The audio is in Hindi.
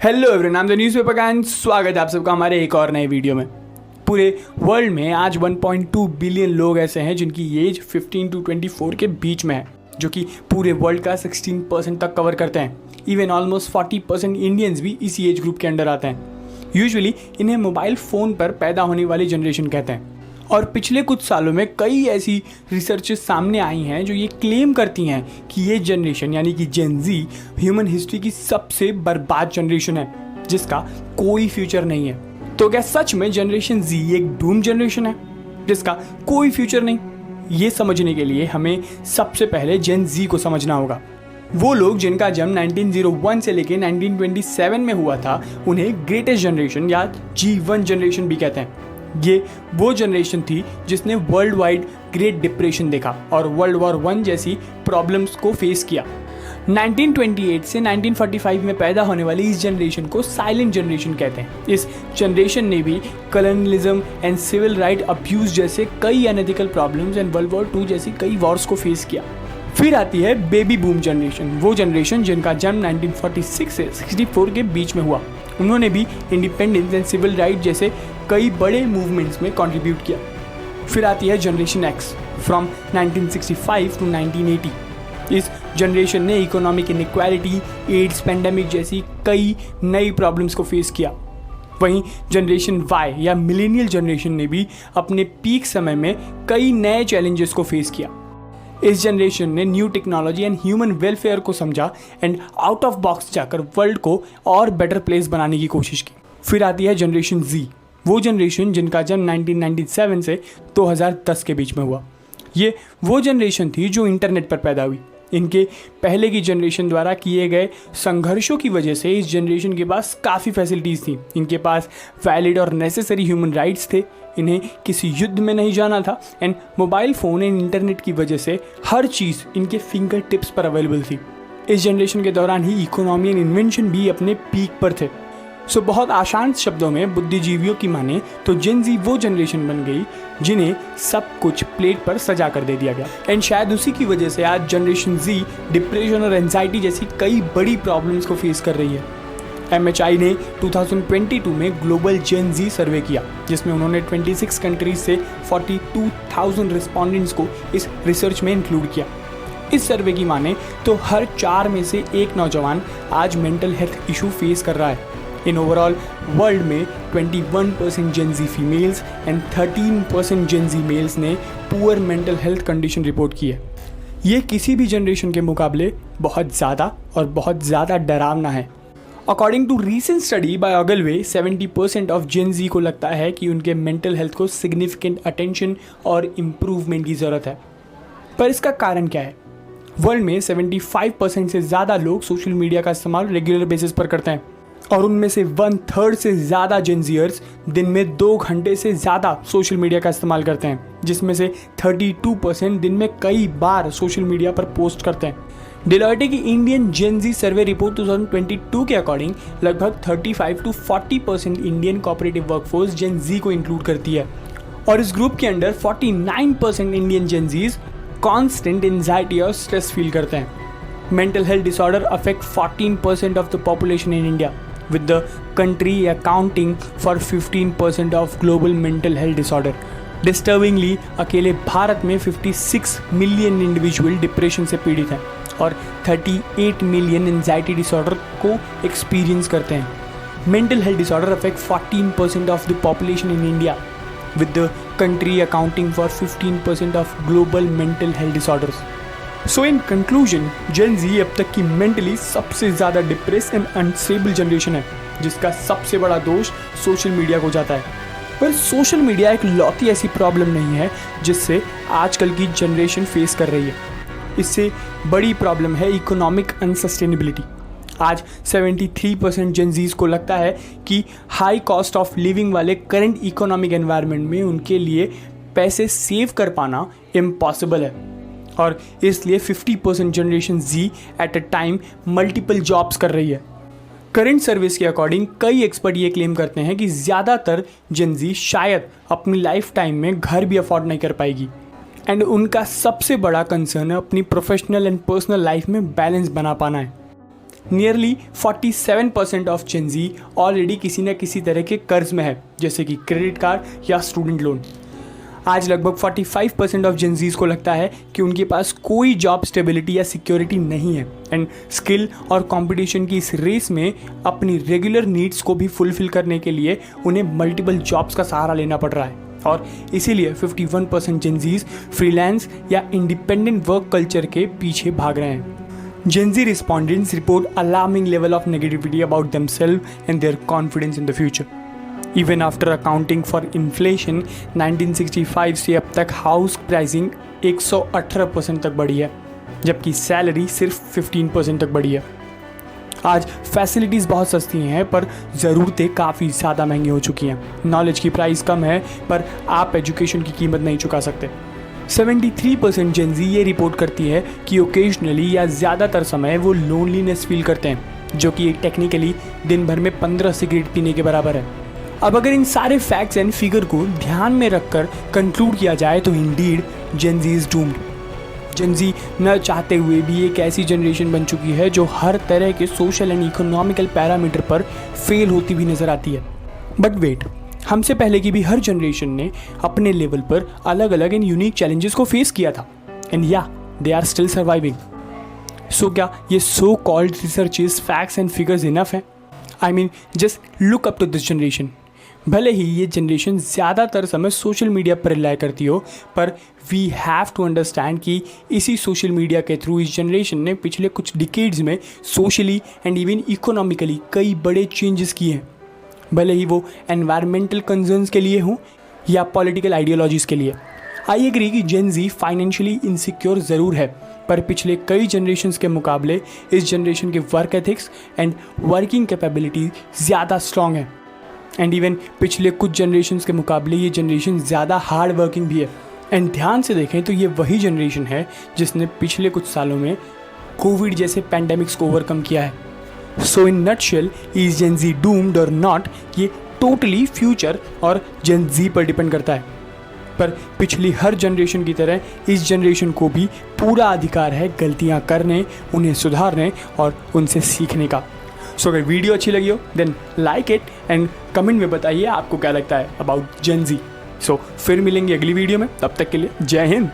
Hello everyone, I am the newspaper guy. स्वागत है आप सबका हमारे एक और नए वीडियो में। पूरे वर्ल्ड में आज 1.2 बिलियन लोग ऐसे हैं जिनकी एज 15 to 24 के बीच में है, जो कि पूरे वर्ल्ड का 16% तक कवर करते हैं। इवन ऑलमोस्ट 40% इंडियंस भी इसी एज ग्रुप के अंडर आते हैं। यूजुअली इन्हें मोबाइल फ़ोन पर पैदा होने वाली जनरेशन कहते हैं। और पिछले कुछ सालों में कई ऐसी रिसर्चेस सामने आई हैं जो ये क्लेम करती हैं कि ये जनरेशन यानी कि जेन ज़ी ह्यूमन हिस्ट्री की सबसे बर्बाद जनरेशन है, जिसका कोई फ्यूचर नहीं है। तो क्या सच में जनरेशन ज़ी एक डूम जनरेशन है जिसका कोई फ्यूचर नहीं? ये समझने के लिए हमें सबसे पहले जेन ज़ी को समझना होगा। वो लोग जिनका जन्म 1901 से लेकर 1927 में हुआ था, उन्हें ग्रेटेस्ट जनरेशन या G1 जनरेशन भी कहते हैं। ये वो जनरेशन थी जिसने वर्ल्ड वाइड ग्रेट डिप्रेशन देखा और वर्ल्ड वॉर 1 जैसी प्रॉब्लम्स को फेस किया। 1928 से 1945 में पैदा होने वाली इस जनरेशन को साइलेंट जनरेशन कहते हैं। इस जनरेशन ने भी colonialism and civil right abuse जैसे कई unethical problems and world war 2 जैसी कई वॉर्स को फेस किया। फिर आती है बेबी बूम जनरेशन, वो जनरेशन जिनका जन्म 1946 से 64 के बीच में हुआ। उन्होंने भी इंडिपेंडेंस एंड सिविल राइट जैसे कई बड़े मूवमेंट्स में कंट्रीब्यूट किया। फिर आती है जनरेशन एक्स फ्रॉम 1965 टू 1980। इस जनरेशन ने इकोनॉमिक इनइक्वालिटी, एड्स, पेंडेमिक जैसी कई नई प्रॉब्लम्स को फेस किया। वहीं जनरेशन वाई या मिलेनियल जनरेशन ने भी अपने पीक समय में कई नए चैलेंजेस को फेस किया। इस जनरेशन ने new technology and human welfare को समझा एंड आउट ऑफ बॉक्स जाकर वर्ल्ड को और बेटर प्लेस बनाने की कोशिश की। फिर आती है जनरेशन जी, वो जनरेशन जिनका जन्म 1997 से 2010 के बीच में हुआ। ये वो जनरेशन थी जो इंटरनेट पर पैदा हुई। इनके पहले की जनरेशन द्वारा किए गए संघर्षों की वजह से इस जनरेशन के पास काफ़ी फैसिलिटीज़ थी। इनके पास वैलिड और नेसेसरी ह्यूमन राइट्स थे, इन्हें किसी युद्ध में नहीं जाना था and mobile phone and internet की वजह से हर चीज़ इनके फिंगर टिप्स पर अवेलेबल थी। इस जनरेशन के दौरान ही इकोनॉमी एंड इन्वेंशन भी अपने पीक पर थे। सो बहुत आसान शब्दों में बुद्धिजीवियों की माने तो जेन ज़ी वो जनरेशन बन गई जिन्हें सब कुछ प्लेट पर सजा कर दे दिया गया। एंड शायद उसी की वजह से आज जनरेशन ज़ी डिप्रेशन और एंजाइटी जैसी कई बड़ी प्रॉब्लम्स को फेस कर रही है। MHI ने 2022 में ग्लोबल जेन ज़ी सर्वे किया, जिसमें उन्होंने 26 कंट्रीज से 42,000 रिस्पॉन्डेंट्स को इस रिसर्च में इंक्लूड किया। इस सर्वे की माने तो हर 4 में से एक नौजवान आज मेंटल हेल्थ इशू फेस कर रहा है। इन ओवरऑल वर्ल्ड में 21% Gen Z females and 13% Gen Z males ने poor mental health condition report की है। ये किसी भी जनरेशन के मुकाबले बहुत ज़्यादा और बहुत ज़्यादा डरावना है। According to recent study by Ogilvy, 70% of Gen Z को लगता है कि उनके मेंटल हेल्थ को सिग्निफिकेंट अटेंशन और इम्प्रूवमेंट की ज़रूरत है। पर इसका कारण क्या है? वर्ल्ड में 75% से ज़्यादा लोग सोशल मीडिया का इस्तेमाल रेगुलर बेसिस पर करते हैं और उनमें से 1/3 से ज़्यादा जेन ज़ीयर्स दिन में 2 घंटे से ज़्यादा सोशल मीडिया का इस्तेमाल करते हैं, जिसमें से 32% दिन में कई बार सोशल मीडिया पर पोस्ट करते हैं। डेलॉयटे की इंडियन जेन ज़ी सर्वे रिपोर्ट 2022 के अकॉर्डिंग लगभग 35 to 40% Indian cooperative workforce gen Z को इंक्लूड करती है और इस ग्रुप के अंडर 49% इंडियन जेन ज़ीज कॉन्स्टेंट एंजाइटी और स्ट्रेस फील करते हैं। Mental health disorder affect 14% of the population in India, with the country accounting for 15% of global mental health disorder. Disturbingly, अकेले भारत में 56 मिलियन इंडिविजुअल डिप्रेशन से पीड़ित हैं और 38 मिलियन एंजाइटी डिसऑर्डर को एक्सपीरियंस करते हैं। Mental health disorder affect 14% of the population in India, with the country accounting for 15% of global mental health disorders. So in conclusion, Gen Z अब तक की मेंटली सबसे ज़्यादा डिप्रेस एंड अनस्टेबल जनरेशन है, जिसका सबसे बड़ा दोष सोशल मीडिया को जाता है। पर सोशल मीडिया एक लौती ऐसी प्रॉब्लम नहीं है जिससे आजकल की जनरेशन फेस कर रही है। इससे बड़ी प्रॉब्लम है इकोनॉमिक अनसस्टेनेबिलिटी। आज 73% जेन ज़ीज़ को लगता है कि हाई कॉस्ट ऑफ लिविंग वाले करंट इकोनॉमिक एनवायरनमेंट में उनके लिए पैसे सेव कर पाना इम्पॉसिबल है और इसलिए 50% generation Z at a time multiple jobs कर रही है। करंट सर्विस के अकॉर्डिंग कई एक्सपर्ट ये क्लेम करते हैं कि ज़्यादातर जेन ज़ी शायद अपनी लाइफ टाइम में घर भी अफोर्ड नहीं कर पाएगी एंड उनका सबसे बड़ा कंसर्न है अपनी प्रोफेशनल एंड पर्सनल लाइफ में बैलेंस बना पाना है। नियरली 47% ऑफ जेनजी ऑलरेडी किसी न किसी तरह के कर्ज में है, जैसे कि क्रेडिट कार्ड या स्टूडेंट लोन। आज लगभग 45% ऑफ जेनजीज को लगता है कि उनके पास कोई जॉब स्टेबिलिटी या सिक्योरिटी नहीं है, एंड स्किल और कंपटीशन की इस रेस में अपनी रेगुलर नीड्स को भी फुलफिल करने के लिए उन्हें मल्टीपल जॉब्स का सहारा लेना पड़ रहा है। और इसीलिए 51% जेनजीज फ्रीलांस या इंडिपेंडेंट वर्क कल्चर के पीछे भाग रहे हैं। Gen Z respondents report alarming level of negativity about themselves and their confidence in the future. Even after accounting for inflation, 1965 से अब तक हाउस प्राइसिंग 118% तक बढ़ी है, जबकि सैलरी सिर्फ 15% तक बढ़ी है। आज फैसिलिटीज़ बहुत सस्ती हैं, पर ज़रूरतें काफ़ी ज़्यादा महंगी हो चुकी हैं। नॉलेज की प्राइस कम है, पर आप एजुकेशन की कीमत नहीं चुका सकते। 73% जेनजी ये रिपोर्ट करती है कि ओकेजनली या ज़्यादातर समय वो लोनलीनेस फील करते हैं, जो कि टेक्निकली दिन भर में 15 सिगरेट पीने के बराबर है। अब अगर इन सारे फैक्ट्स एंड फिगर को ध्यान में रखकर कंक्लूड किया जाए तो Indeed Gen Z is doomed. Gen Z न चाहते हुए भी एक ऐसी जनरेशन बन चुकी है जो हर तरह के सोशल एंड इकोनॉमिकल पैरामीटर पर फेल होती भी नजर आती है। बट वेट, हमसे पहले की भी हर जनरेशन ने अपने लेवल पर अलग अलग एंड यूनिक चैलेंजेस को फेस किया था, एंड या they are still surviving. So क्या ये so called researches, facts and figures enough है? I mean, just look up to this generation. भले ही ये जनरेशन ज़्यादातर समय सोशल मीडिया पर रिलाई करती हो, पर वी हैव टू अंडरस्टैंड कि इसी सोशल मीडिया के थ्रू इस जनरेशन ने पिछले कुछ डिकेड्स में सोशली एंड इवन इकोनॉमिकली कई बड़े चेंजेस किए हैं, भले ही वो एनवायरमेंटल कंसर्न्स के लिए हों या पॉलिटिकल आइडियोलॉजीज़ के लिए। आई एग्री कि जेन जी फाइनेंशियली इनसिक्योर ज़रूर है, पर पिछले कई जनरेशन्स के मुकाबले इस जनरेशन के work ethics and working capability ज़्यादा स्ट्रॉन्ग है, एंड इवन पिछले कुछ जनरेशन्स के मुकाबले ये जनरेशन ज़्यादा हार्ड वर्किंग भी है। एंड ध्यान से देखें तो ये वही जनरेशन है जिसने पिछले कुछ सालों में कोविड जैसे पैंडेमिक्स को ओवरकम किया है। So in nutshell, is Gen Z doomed और नॉट, ये टोटली फ्यूचर और जेन जी पर डिपेंड करता है। पर पिछली हर जनरेशन की तरह इस जनरेशन को भी पूरा अधिकार है गलतियाँ करने, उन्हें सुधारने और उनसे सीखने का। सो अगर वीडियो अच्छी लगी हो then like it and comment में बताइए आपको क्या लगता है अबाउट जेन जी। सो फिर मिलेंगे अगली वीडियो में, तब तक के लिए जय हिंद।